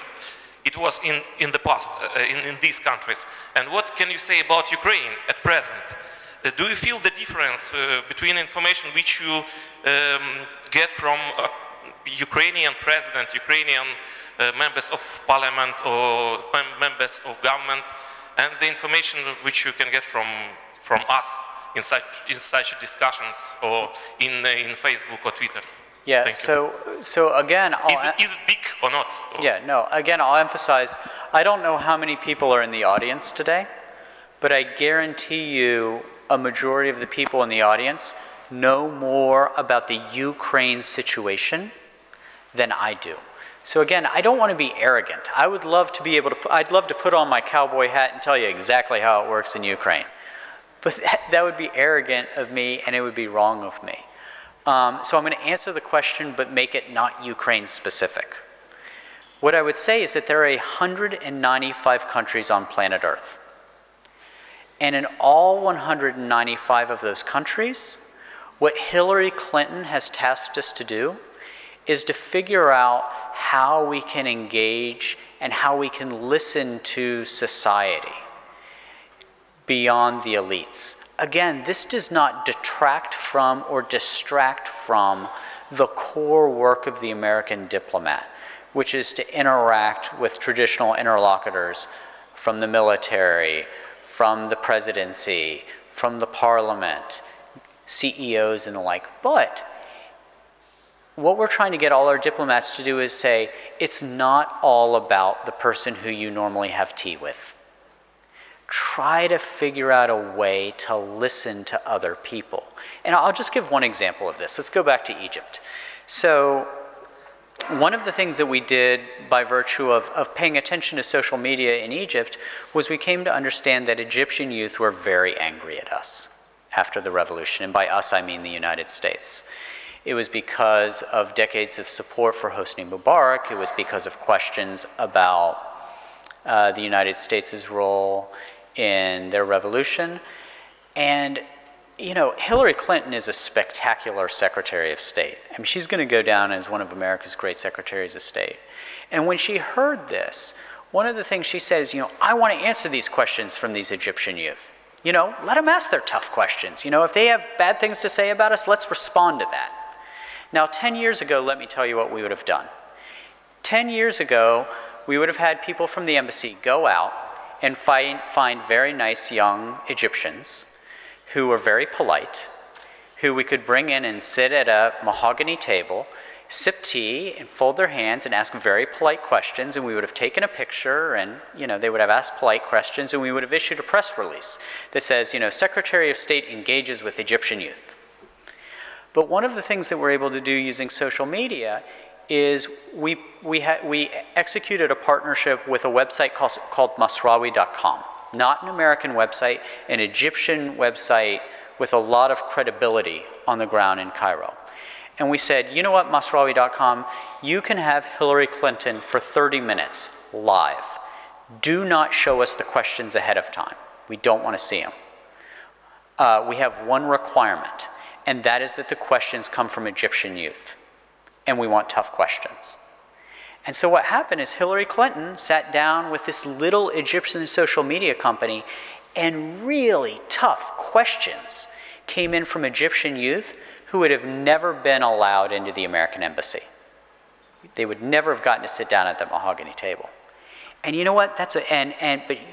It was in the past, in these countries. And what can you say about Ukraine at present? Do you feel the difference between information which you get from Ukrainian president, Ukrainian members of parliament or members of government, and the information which you can get from us in such discussions or in Facebook or Twitter? Yeah, so again, is it big or not? Yeah, no, again, I'll emphasize, I don't know how many people are in the audience today, but I guarantee you a majority of the people in the audience know more about the Ukraine situation than I do. So again, I don't want to be arrogant. I would love to be able to, I'd love to put on my cowboy hat and tell you exactly how it works in Ukraine. But that would be arrogant of me, and it would be wrong of me. So I'm going to answer the question, but make it not Ukraine specific. What I would say is that there are 195 countries on planet Earth. And in all 195 of those countries, what Hillary Clinton has tasked us to do is to figure out how we can engage and how we can listen to society beyond the elites. Again, this does not detract from or distract from the core work of the American diplomat, which is to interact with traditional interlocutors from the military, from the presidency, from the parliament, CEOs and the like. But what we're trying to get all our diplomats to do is say, it's not all about the person who you normally have tea with. Try to figure out a way to listen to other people. And I'll just give one example of this. Let's go back to Egypt. So one of the things that we did by virtue of paying attention to social media in Egypt was we came to understand that Egyptian youth were very angry at us after the revolution. And by us, I mean the United States. It was because of decades of support for Hosni Mubarak. It was because of questions about the United States' role in their revolution. And, you know, Hillary Clinton is a spectacular Secretary of State. I mean, she's going to go down as one of America's great Secretaries of State. And when she heard this, one of the things she says, you know, I want to answer these questions from these Egyptian youth. You know, let them ask their tough questions. You know, if they have bad things to say about us, let's respond to that. Now, 10 years ago, let me tell you what we would have done. 10 years ago, we would have had people from the embassy go out and find very nice young Egyptians who were very polite, who we could bring in and sit at a mahogany table, sip tea and fold their hands and ask very polite questions, and we would have taken a picture, and you know, they would have asked polite questions, and we would have issued a press release that says, you know, Secretary of State engages with Egyptian youth. But one of the things that we're able to do using social media is we executed a partnership with a website called Masraoui.com. Not an American website, an Egyptian website with a lot of credibility on the ground in Cairo. And we said, you know what, Masraoui.com, you can have Hillary Clinton for 30 minutes live. Do not show us the questions ahead of time. We don't want to see them. We have one requirement, and that is that the questions come from Egyptian youth. And we want tough questions. And so what happened is Hillary Clinton sat down with this little Egyptian social media company, and really tough questions came in from Egyptian youth who would have never been allowed into the American embassy. They would never have gotten to sit down at that mahogany table. And you know what? But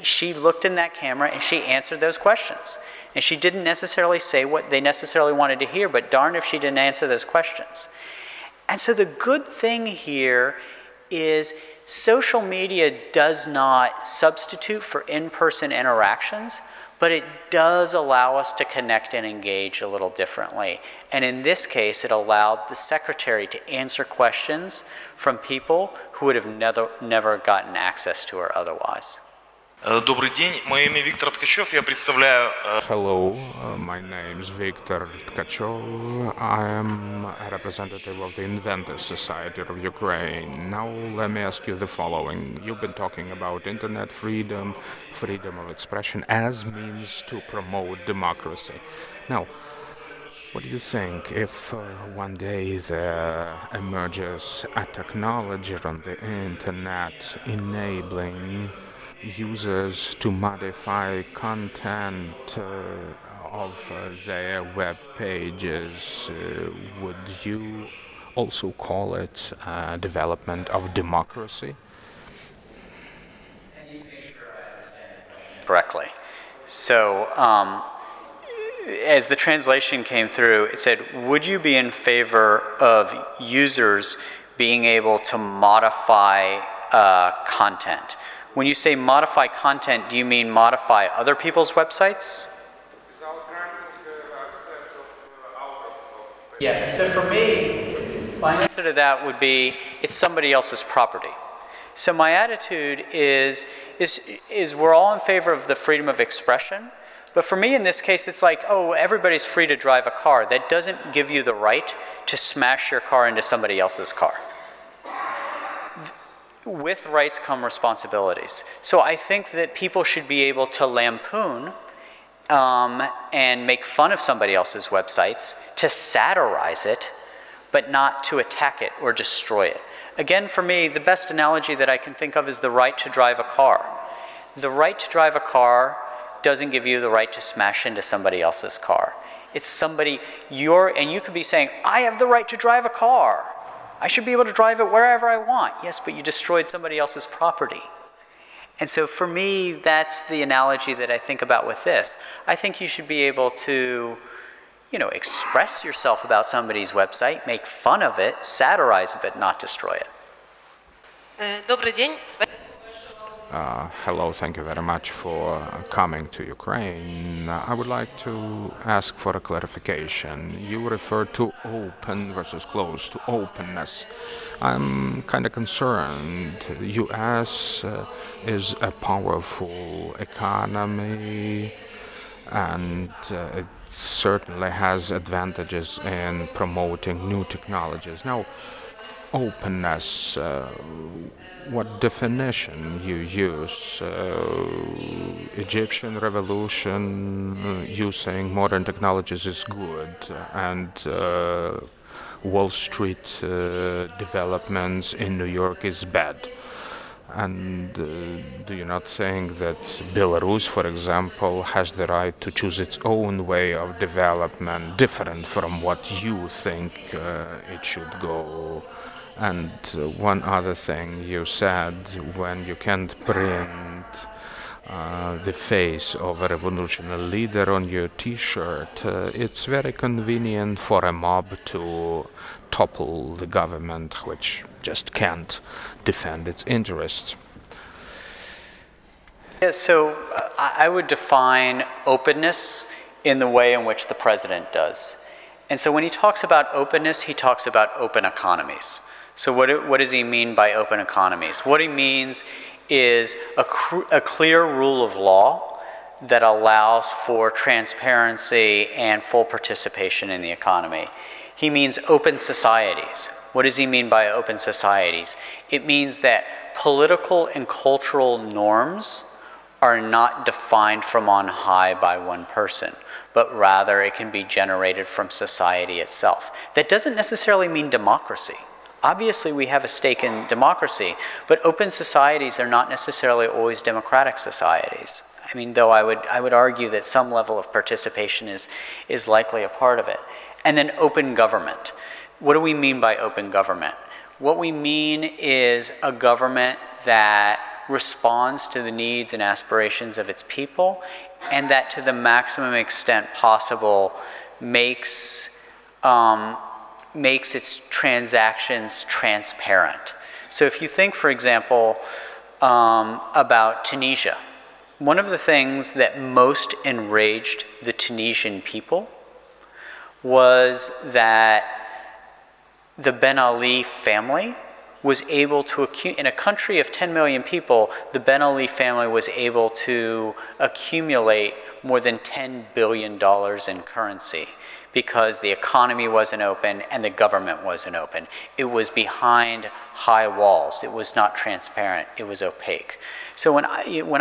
she looked in that camera and she answered those questions. And she didn't necessarily say what they necessarily wanted to hear, but darn if she didn't answer those questions. And so the good thing here is social media does not substitute for in-person interactions, but it does allow us to connect and engage a little differently. And in this case, it allowed the secretary to answer questions from people who would have never gotten access to her otherwise. Добрый день, мое имя Виктор Ткачев, я представляю... Hello, my name is Viktor Tkachov. I am a representative of the Inventors Society of Ukraine. Now let me ask you the following. You've been talking about internet freedom, freedom of expression as means to promote democracy. Now, what do you think if one day there emerges a technology on the internet enabling users to modify content of their web pages? Would you also call it development of democracy? Correctly. So, as the translation came through, it said, would you be in favor of users being able to modify content? When you say modify content, do you mean modify other people's websites? Yeah, so for me, my answer to that would be, it's somebody else's property. So my attitude is we're all in favor of the freedom of expression, but for me in this case, it's like, oh, everybody's free to drive a car. That doesn't give you the right to smash your car into somebody else's car. With rights come responsibilities. So I think that people should be able to lampoon and make fun of somebody else's websites, to satirize it, but not to attack it or destroy it. Again, for me, the best analogy that I can think of is the right to drive a car. The right to drive a car doesn't give you the right to smash into somebody else's car. It's somebody, and you could be saying, I have the right to drive a car. I should be able to drive it wherever I want. Yes, but you destroyed somebody else's property. And so for me, that's the analogy that I think about with this. I think you should be able to, express yourself about somebody's website, make fun of it, satirize it, but not destroy it. Добрый день. Hello, thank you very much for coming to Ukraine. I would like to ask for a clarification. You referred to open versus closed, to openness. I'm kind of concerned. The US is a powerful economy, and it certainly has advantages in promoting new technologies. Now, openness, what definition you use? Egyptian revolution, you saying modern technologies is good, and Wall Street developments in New York is bad. And do you not think that Belarus, for example, has the right to choose its own way of development, different from what you think it should go? And one other thing you said, when you can't print the face of a revolutionary leader on your t-shirt, it's very convenient for a mob to topple the government, which just can't defend its interests. Yeah, so I would define openness in the way in which the president does. And so when he talks about openness, he talks about open economies. So what does he mean by open economies? What he means is a clear rule of law that allows for transparency and full participation in the economy. He means open societies. What does he mean by open societies? It means that political and cultural norms are not defined from on high by one person, but rather it can be generated from society itself. That doesn't necessarily mean democracy. Obviously, we have a stake in democracy, but open societies are not necessarily always democratic societies. I mean, though I would argue that some level of participation is likely a part of it. And then open government. What do we mean by open government? What we mean is a government that responds to the needs and aspirations of its people, and that to the maximum extent possible makes its transactions transparent. So if you think, for example, about Tunisia, one of the things that most enraged the Tunisian people was that the Ben Ali family was able to, in a country of 10 million people, the Ben Ali family was able to accumulate more than $10 billion in currency because the economy wasn't open and the government wasn't open. It was behind high walls. It was not transparent. It was opaque. So when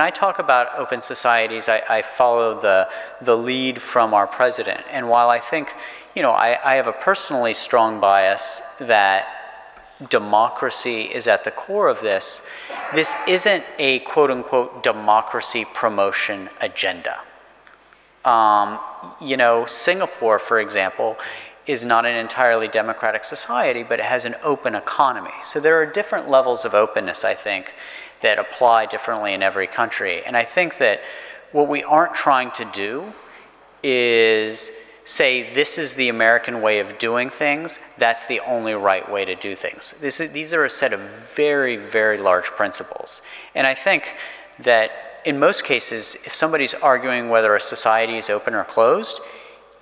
I talk about open societies, I follow the lead from our president. And while I think, I have a personally strong bias that democracy is at the core of this, this isn't a quote-unquote democracy promotion agenda. Singapore, for example, is not an entirely democratic society, but it has an open economy. So there are different levels of openness, I think, that apply differently in every country. And I think that what we aren't trying to do is say, this is the American way of doing things, that's the only right way to do things. These are a set of very, very large principles. And I think that in most cases, if somebody's arguing whether a society is open or closed,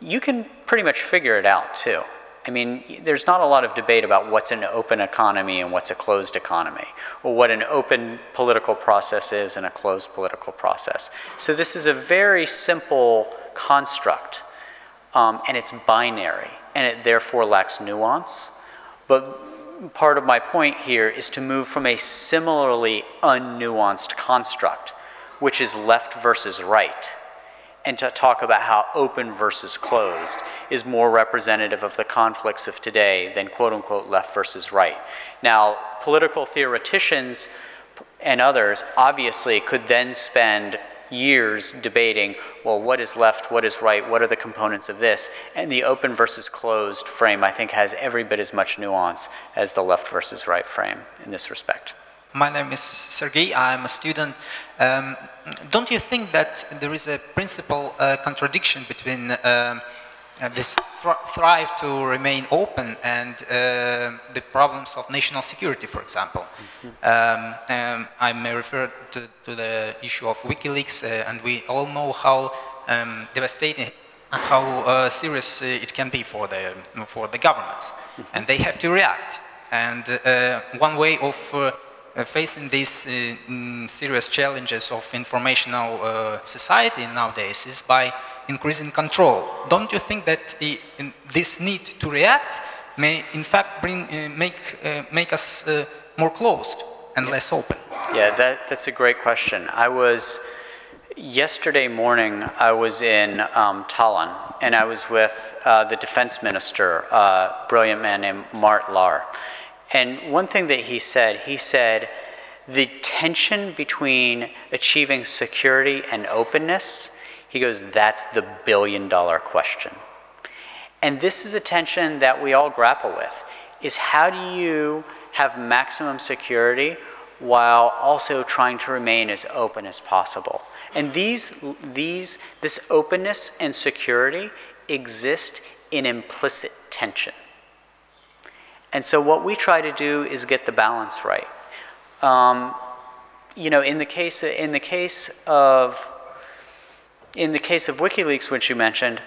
you can pretty much figure it out too. I mean, there's not a lot of debate about what's an open economy and what's a closed economy, or what an open political process is and a closed political process. So this is a very simple construct, and it's binary, and it therefore lacks nuance. But part of my point here is to move from a similarly unnuanced construct, which is left versus right, and to talk about how open versus closed is more representative of the conflicts of today than quote-unquote left versus right. Now, political theoreticians and others obviously could then spend years debating, well, what is left, what is right, what are the components of this? And the open versus closed frame, I think, has every bit as much nuance as the left versus right frame in this respect. My name is Sergey. I'm a student. Don't you think that there is a principal contradiction between this thrive to remain open and the problems of national security, for example? I may refer to the issue of WikiLeaks, and we all know how devastating, how serious it can be for the governments, and they have to react. And one way of facing these serious challenges of informational society nowadays is by increasing control. Don't you think that this need to react may in fact make us more closed and less open? Yeah, that's a great question. Yesterday morning I was in Tallinn, and I was with the defense minister, a brilliant man named Mart Laar. And one thing that he said, the tension between achieving security and openness, he goes, that's the billion-dollar question. And this is a tension that we all grapple with, is how do you have maximum security while also trying to remain as open as possible? And this openness and security exist in implicit tension. And so what we try to do is get the balance right. In the case of WikiLeaks, which you mentioned,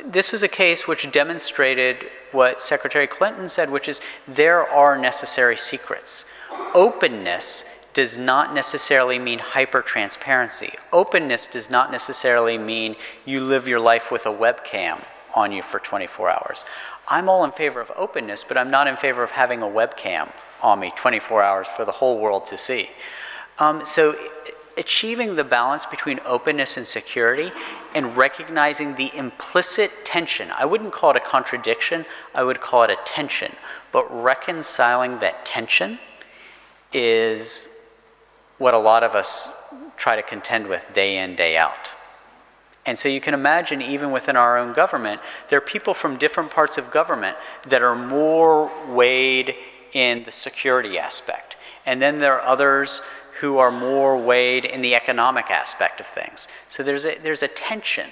this was a case which demonstrated what Secretary Clinton said, which is there are necessary secrets. Openness does not necessarily mean hyper-transparency. Openness does not necessarily mean you live your life with a webcam on you for 24 hours. I'm all in favor of openness, but I'm not in favor of having a webcam on me 24 hours for the whole world to see. So achieving the balance between openness and security and recognizing the implicit tension, I wouldn't call it a contradiction, I would call it a tension, but reconciling that tension is what a lot of us try to contend with day in, day out. And so you can imagine, even within our own government, there are people from different parts of government that are more weighed in the security aspect. And then there are others who are more weighed in the economic aspect of things. So there's a tension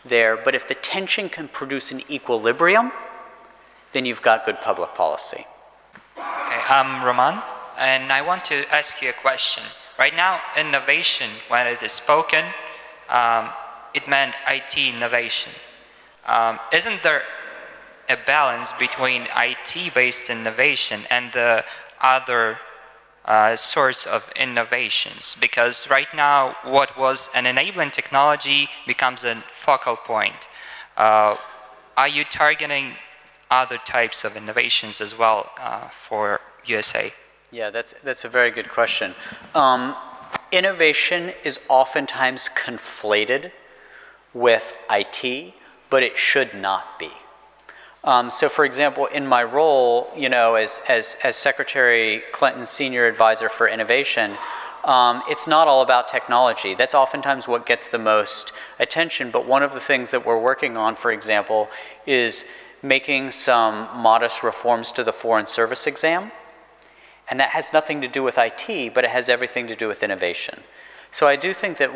there, but if the tension can produce an equilibrium, then you've got good public policy. Okay, I'm Roman, and I want to ask you a question. Right now, innovation, when it is spoken, it meant IT innovation. Isn't there a balance between IT-based innovation and the other source of innovations? Because right now, what was an enabling technology becomes a focal point. Are you targeting other types of innovations as well for USA? Yeah, that's a very good question. Innovation is oftentimes conflated with IT, but it should not be. So for example, in my role, you know, as Secretary Clinton's senior advisor for innovation, it's not all about technology. That's oftentimes what gets the most attention, but one of the things that we're working on, for example, is making some modest reforms to the Foreign Service exam. And that has nothing to do with IT, but it has everything to do with innovation. So I do think that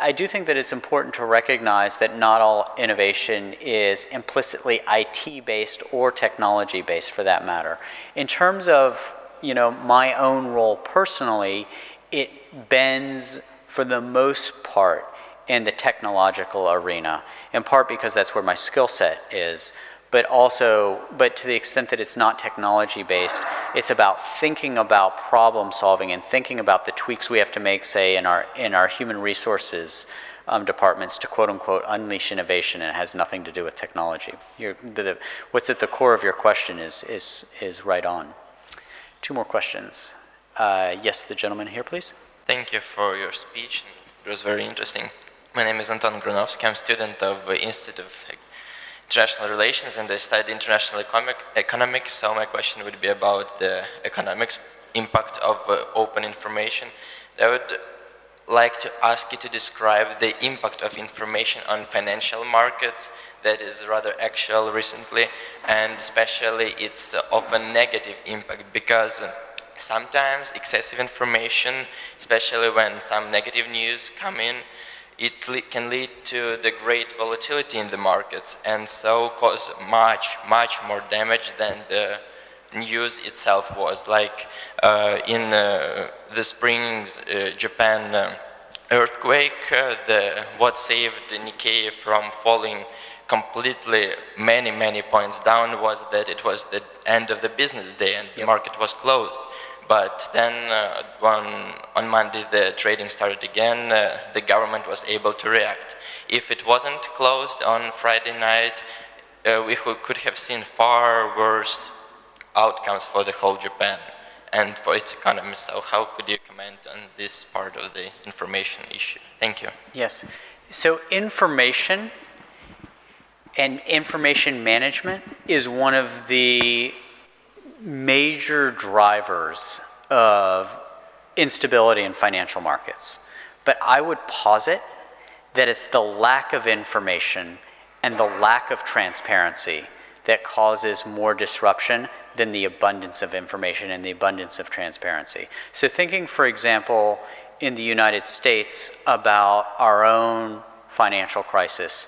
I do think that it's important to recognize that not all innovation is implicitly IT-based or technology-based, for that matter. In terms of, you know, my own role personally, it bends for the most part in the technological arena, in part because that's where my skill set is, but to the extent that it's not technology-based, it's about thinking about problem solving and thinking about the tweaks we have to make, say, in our human resources departments to quote-unquote unleash innovation, and it has nothing to do with technology. What's at the core of your question is right on. Two more questions. Yes, the gentleman here, please. Thank you for your speech. It was very interesting. My name is Anton Granovsky. I'm a student of the Institute of International Relations, and I study international economics. So my question would be about the economics impact of open information. I would like to ask you to describe the impact of information on financial markets that is rather actual recently, and especially its often negative impact, because sometimes excessive information, especially when some negative news come in, it can lead to the great volatility in the markets, and so cause much more damage than the news itself was. Like in the spring Japan earthquake, what saved Nikkei from falling completely many points down was that it was the end of the business day and the market was closed. But then on Monday the trading started again, the government was able to react. If it wasn't closed on Friday night, we could have seen far worse outcomes for the whole Japan and for its economy. So how could you comment on this part of the information issue? Thank you. Yes. So information and information management is one of the major drivers of instability in financial markets. But I would posit that it's the lack of information and the lack of transparency that causes more disruption than the abundance of information and the abundance of transparency. So thinking, for example, in the United States about our own financial crisis,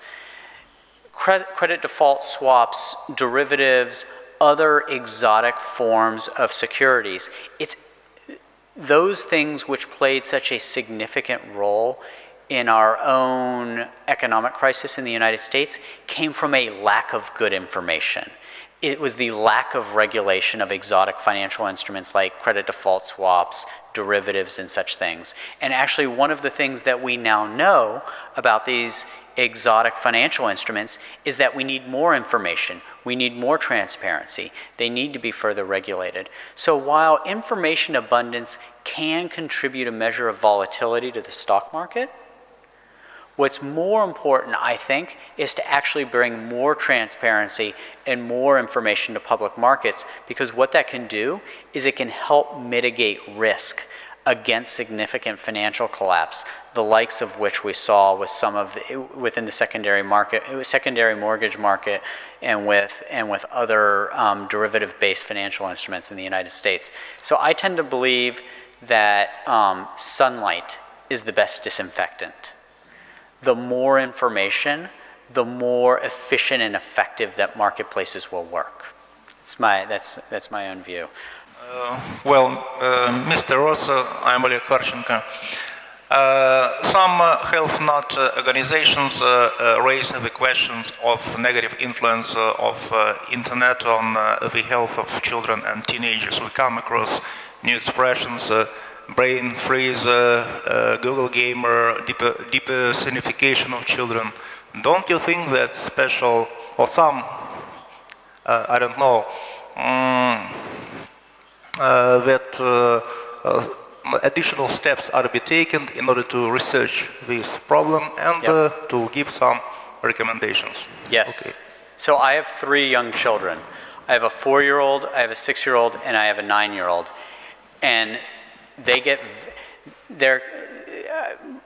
credit default swaps, derivatives, other exotic forms of securities. It's those things which played such a significant role in our own economic crisis in the United States came from a lack of good information. It was the lack of regulation of exotic financial instruments like credit default swaps, derivatives, and such things. And actually, one of the things that we now know about these exotic financial instruments is that we need more information. We need more transparency. They need to be further regulated. So while information abundance can contribute a measure of volatility to the stock market, what's more important, I think, is to actually bring more transparency and more information to public markets, because what that can do is it can help mitigate risk. against significant financial collapse, the likes of which we saw with some of within the secondary mortgage market, and with other derivative-based financial instruments in the United States. So I tend to believe that sunlight is the best disinfectant. The more information, the more efficient and effective that marketplaces will work. That's my own view. Mr. Ross, I'm Alec. Some health nut organizations raise the questions of negative influence of internet on the health of children and teenagers. We come across new expressions, brain freeze, Google gamer, depersonification of children. Don't you think that special, or some, I don't know, that additional steps are to be taken in order to research this problem and to give some recommendations? Yes. Okay. So I have 3 young children. I have a 4-year-old, I have a 6-year-old, and I have a 9-year-old. And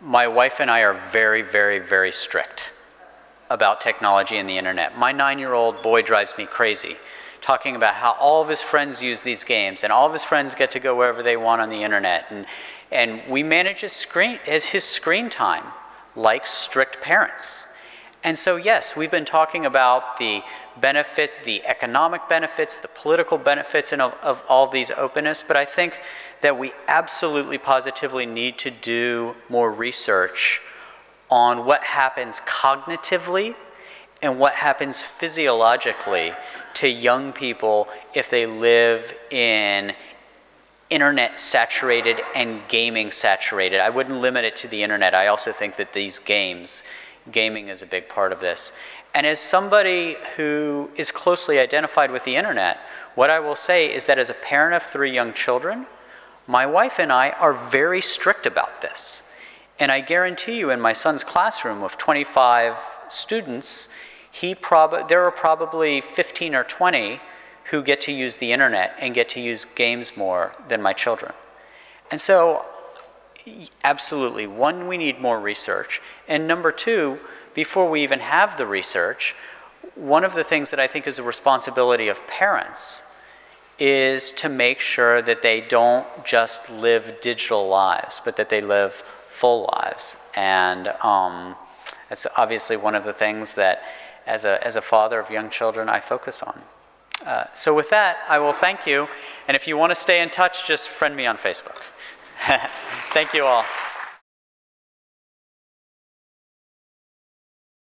my wife and I are very, very, very strict about technology and the internet. My 9-year-old boy drives me crazy, talking about how all of his friends use these games and all of his friends get to go wherever they want on the internet. And we manage his screen time like strict parents. And so yes, we've been talking about the benefits, the economic benefits, the political benefits of all these openness, but I think that we absolutely positively need to do more research on what happens cognitively and what happens physiologically to young people if they live in internet saturated and gaming saturated. I wouldn't limit it to the internet. I also think that these gaming is a big part of this. And as somebody who is closely identified with the internet, what I will say is that as a parent of 3 young children, my wife and I are very strict about this. And I guarantee you in my son's classroom of 25 students, there are probably 15 or 20 who get to use the internet and get to use games more than my children. And so, absolutely, 1, we need more research. And number 2, before we even have the research, one of the things that I think is a responsibility of parents is to make sure that they don't just live digital lives, but that they live full lives. And that's obviously one of the things that as a father of young children I focus on. So with that, I will thank you. And if you want to stay in touch, just friend me on Facebook. Thank you all.